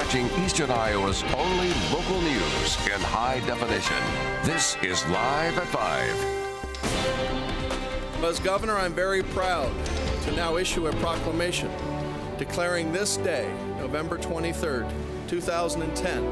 watching Eastern Iowa's only local news in high definition. This is Live at 5. As governor, I'm very proud to now issue a proclamation declaring this day, November 23rd, 2010,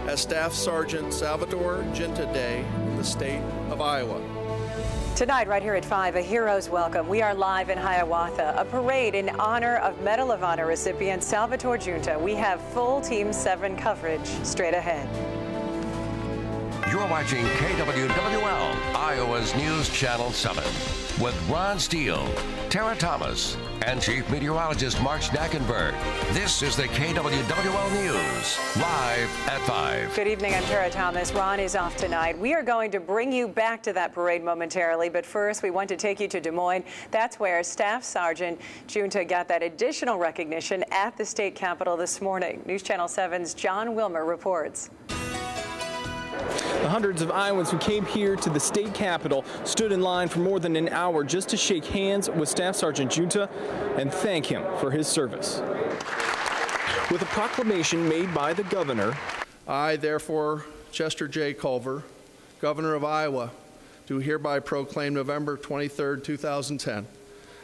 as Staff Sergeant Salvador Ginta Day in the state of Iowa. Tonight, right here at 5, a hero's welcome. We are live in Hiawatha, a parade in honor of Medal of Honor recipient Salvador Ginta. We have full Team 7 coverage straight ahead. You're watching KWWL, Iowa's News Channel 7, with Ron Steele, Tara Thomas, and Chief Meteorologist Mark Schnackenberg. This is the KWWL News, live at 5. Good evening, I'm Tara Thomas. Ron is off tonight. We are going to bring you back to that parade momentarily, but first we want to take you to Des Moines. That's where Staff Sergeant Ginta got that additional recognition at the state capitol this morning. News Channel 7's John Wilmer reports. The hundreds of Iowans who came here to the state capitol stood in line for more than an hour just to shake hands with Staff Sergeant Ginta and thank him for his service. With a proclamation made by the governor, I, therefore, Chester J. Culver, Governor of Iowa, do hereby proclaim November 23rd, 2010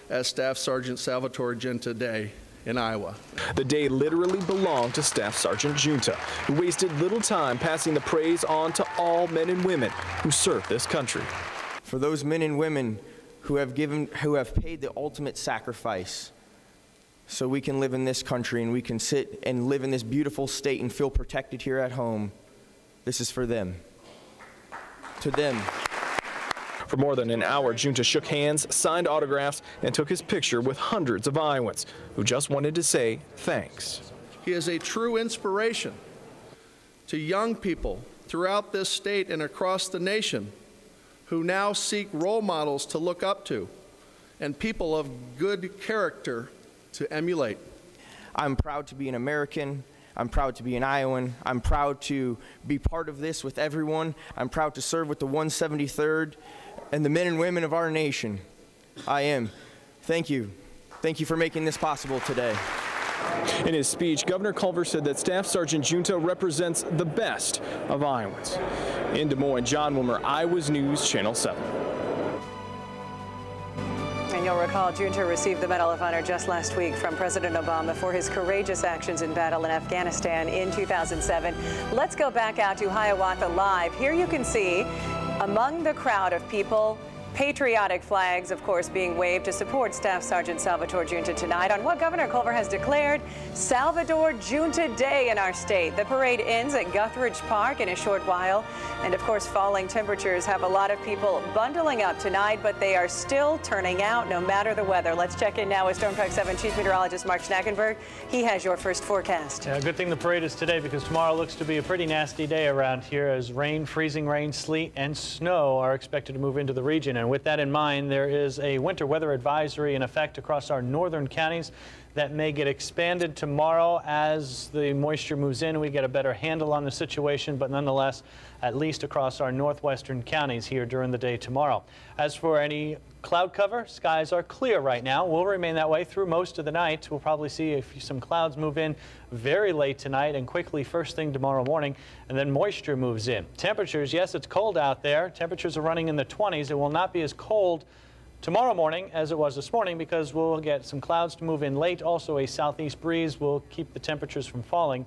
as Staff Sergeant Salvador Ginta Day in Iowa. The day literally belonged to Staff Sergeant Ginta, who wasted little time passing the praise on to all men and women who serve this country. For those men and women who have paid the ultimate sacrifice so we can live in this country and we can sit and live in this beautiful state and feel protected here at home, this is for them. To them. For more than an hour, Ginta shook hands, signed autographs, and took his picture with hundreds of Iowans who just wanted to say thanks. He is a true inspiration to young people throughout this state and across the nation who now seek role models to look up to and people of good character to emulate. I'm proud to be an American. I'm proud to be an Iowan. I'm proud to be part of this with everyone. I'm proud to serve with the 173rd and the men and women of our nation. I am. Thank you. Thank you for making this possible today. In his speech, Governor Culver said that Staff Sergeant Ginta represents the best of Iowans. In Des Moines, John Wilmer, Iowa's News, Channel 7. And you'll recall Ginta received the Medal of Honor just last week from President Obama for his courageous actions in battle in Afghanistan in 2007. Let's go back out to Hiawatha Live. Here you can see among the crowd of people, patriotic flags, of course, being waved to support Staff Sergeant Salvador Ginta tonight on what Governor Culver has declared Salvador Ginta Day in our state. The parade ends at Guthridge Park in a short while. And of course, falling temperatures have a lot of people bundling up tonight, but they are still turning out no matter the weather. Let's check in now with Storm Track 7 Chief Meteorologist Mark Schnackenberg. He has your first forecast. Yeah, good thing the parade is today because tomorrow looks to be a pretty nasty day around here as rain, freezing rain, sleet, and snow are expected to move into the region. And with that in mind, there is a winter weather advisory in effect across our northern counties that may get expanded tomorrow as the moisture moves in. We get a better handle on the situation, but nonetheless, at least across our northwestern counties here during the day tomorrow. As for any cloud cover, skies are clear right now. Will remain that way through most of the night. We'll probably see some clouds move in very late tonight and quickly first thing tomorrow morning, and then moisture moves in. Temperatures, yes, it's cold out there. Temperatures are running in the 20s. It will not be as cold tomorrow morning as it was this morning because we'll get some clouds to move in late. Also, a southeast breeze will keep the temperatures from falling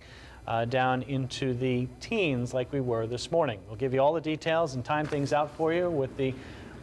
down into the teens like we were this morning. We'll give you all the details and time things out for you with the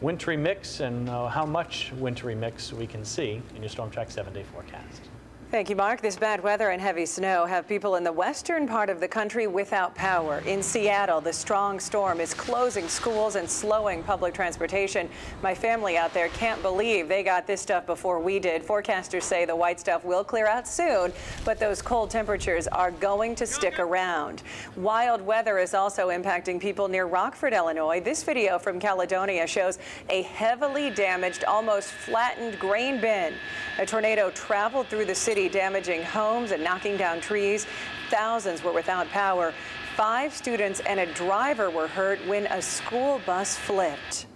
wintry mix and how much wintry mix we can see in your Storm Track 7-day forecast. Thank you, Mark. This bad weather and heavy snow have people in the western part of the country without power. In Seattle, the strong storm is closing schools and slowing public transportation. My family out there can't believe they got this stuff before we did. Forecasters say the white stuff will clear out soon, but those cold temperatures are going to stick around. Wild weather is also impacting people near Rockford, Illinois. This video from Caledonia shows a heavily damaged, almost flattened grain bin. A tornado traveled through the city, damaging homes and knocking down trees. Thousands were without power. 5 students and a driver were hurt when a school bus flipped.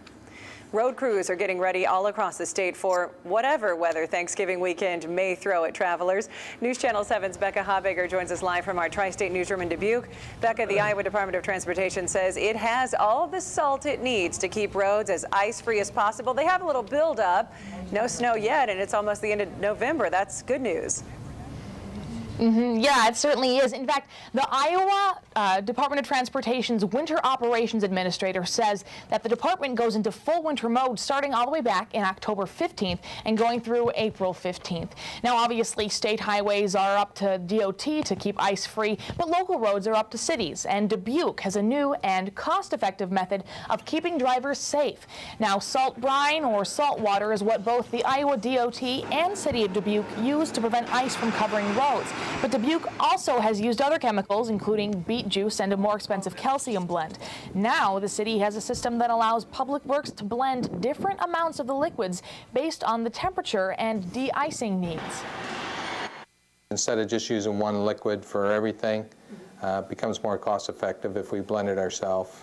Road crews are getting ready all across the state for whatever weather Thanksgiving weekend may throw at travelers. News Channel 7's Becca Habegger joins us live from our tri-state newsroom in Dubuque. Becca, the Iowa Department of Transportation says it has all the salt it needs to keep roads as ice-free as possible. They have a little build-up. No snow yet, and it's almost the end of November. That's good news. Yeah, it certainly is. In fact, the Iowa Department of Transportation's Winter Operations Administrator says that the department goes into full winter mode starting all the way back in October 15th and going through April 15th. Now, obviously, state highways are up to DOT to keep ice-free, but local roads are up to cities, and Dubuque has a new and cost-effective method of keeping drivers safe. Now, salt brine or salt water is what both the Iowa DOT and City of Dubuque use to prevent ice from covering roads. But Dubuque also has used other chemicals, including beet juice and a more expensive calcium blend. Now the city has a system that allows Public Works to blend different amounts of the liquids based on the temperature and de-icing needs. Instead of just using one liquid for everything, it becomes more cost-effective if we blend it ourselves.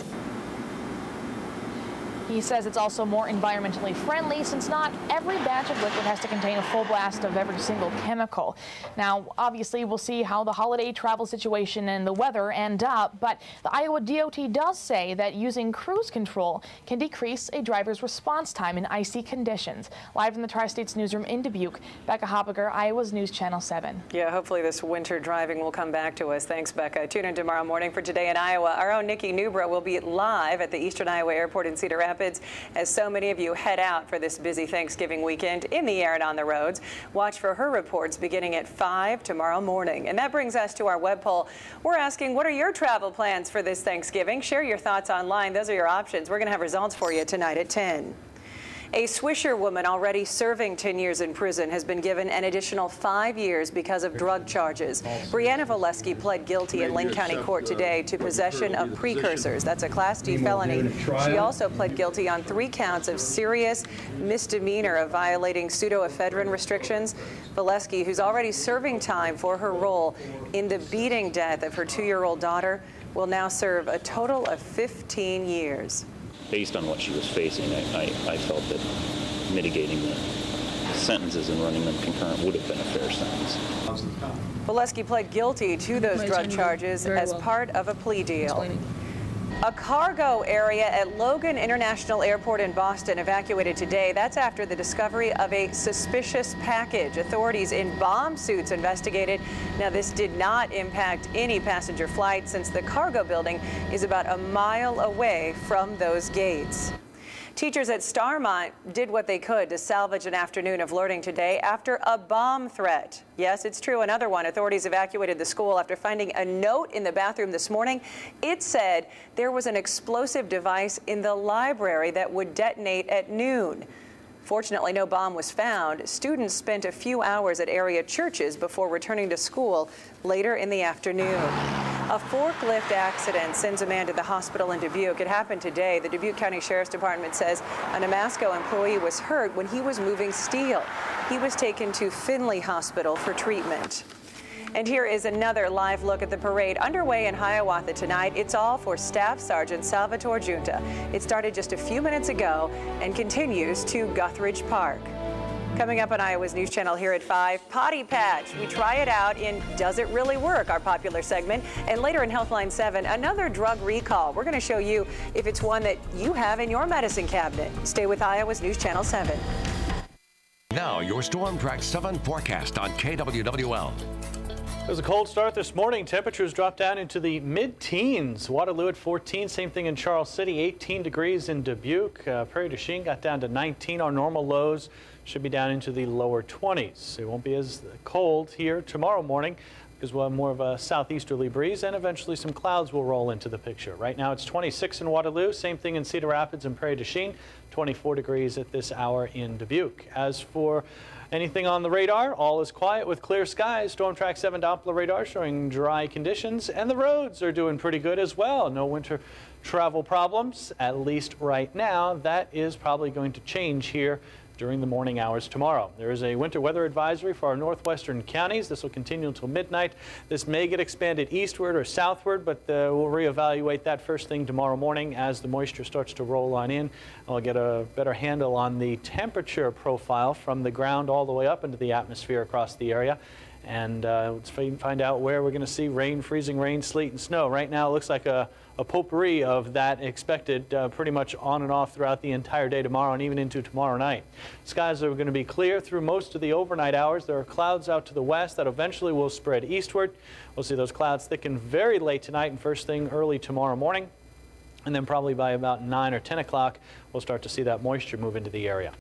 He says it's also more environmentally friendly since not every batch of liquid has to contain a full blast of every single chemical. Now, obviously, we'll see how the holiday travel situation and the weather end up, but the Iowa DOT does say that using cruise control can decrease a driver's response time in icy conditions. Live from the Tri-States newsroom in Dubuque, Becca Habegger, Iowa's News Channel 7. Yeah, hopefully this winter driving will come back to us. Thanks, Becca. Tune in tomorrow morning for Today in Iowa. Our own Nikki Newbra will be live at the Eastern Iowa Airport in Cedar Rapids as so many of you head out for this busy Thanksgiving weekend in the air and on the roads. Watch for her reports beginning at 5 tomorrow morning. And that brings us to our web poll. We're asking, what are your travel plans for this Thanksgiving? Share your thoughts online. Those are your options. We're going to have results for you tonight at 10. A Swisher woman already serving 10 years in prison has been given an additional 5 years because of drug charges. Brianna Valesky pled guilty in Linn County Court today to possession of precursors. That's a Class D felony. She also pled guilty on 3 counts of serious misdemeanor of violating pseudoephedrine restrictions. Valesky, who's already serving time for her role in the beating death of her 2-year-old daughter, will now serve a total of 15 years. Based on what she was facing, I felt that mitigating the sentences and running them concurrent would have been a fair sentence. Valesky pled guilty to those drug charges as part of a plea deal. A cargo area at Logan International Airport in Boston evacuated today. That's after the discovery of a suspicious package. Authorities in bomb suits investigated. Now, this did not impact any passenger flight since the cargo building is about a mile away from those gates. Teachers at Starmont did what they could to salvage an afternoon of learning today after a bomb threat. Yes, it's true, another one. Authorities evacuated the school after finding a note in the bathroom this morning. It said there was an explosive device in the library that would detonate at noon. Fortunately, no bomb was found. Students spent a few hours at area churches before returning to school later in the afternoon. A forklift accident sends a man to the hospital in Dubuque. It happened today. The Dubuque County Sheriff's Department says a Nemasco employee was hurt when he was moving steel. He was taken to Findlay Hospital for treatment. And here is another live look at the parade underway in Hiawatha tonight. It's all for Staff Sergeant Salvatore Junta. It started just a few minutes ago and continues to Guthridge Park. Coming up on Iowa's News Channel here at 5, Potty Patch. We try it out in Does It Really Work, our popular segment. And later in Healthline 7, another drug recall. We're going to show you if it's one that you have in your medicine cabinet. Stay with Iowa's News Channel 7. Now, your Storm Track 7 forecast on KWWL. It was a cold start this morning. Temperatures dropped down into the mid-teens. Waterloo at 14, same thing in Charles City, 18 degrees in Dubuque. Prairie du Chien got down to 19. Our normal lows should be down into the lower 20s. It won't be as cold here tomorrow morning because we'll have more of a southeasterly breeze and eventually some clouds will roll into the picture. Right now it's 26 in Waterloo, same thing in Cedar Rapids and Prairie du Chien, 24 degrees at this hour in Dubuque. As for anything on the radar, all is quiet with clear skies. Storm Track 7 Doppler radar showing dry conditions, and the roads are doing pretty good as well. No winter travel problems, at least right now. That is probably going to change here during the morning hours tomorrow. There is a winter weather advisory for our northwestern counties. This will continue until midnight. This may get expanded eastward or southward, but we'll reevaluate that first thing tomorrow morning as the moisture starts to roll on in. I'll get a better handle on the temperature profile from the ground all the way up into the atmosphere across the area. And let's find out where we're going to see rain, freezing rain, sleet, and snow. Right now it looks like a potpourri of that expected pretty much on and off throughout the entire day tomorrow and even into tomorrow night. Skies are going to be clear through most of the overnight hours. There are clouds out to the west that eventually will spread eastward. We'll see those clouds thicken very late tonight and first thing early tomorrow morning. And then probably by about 9 or 10 o'clock, we'll start to see that moisture move into the area.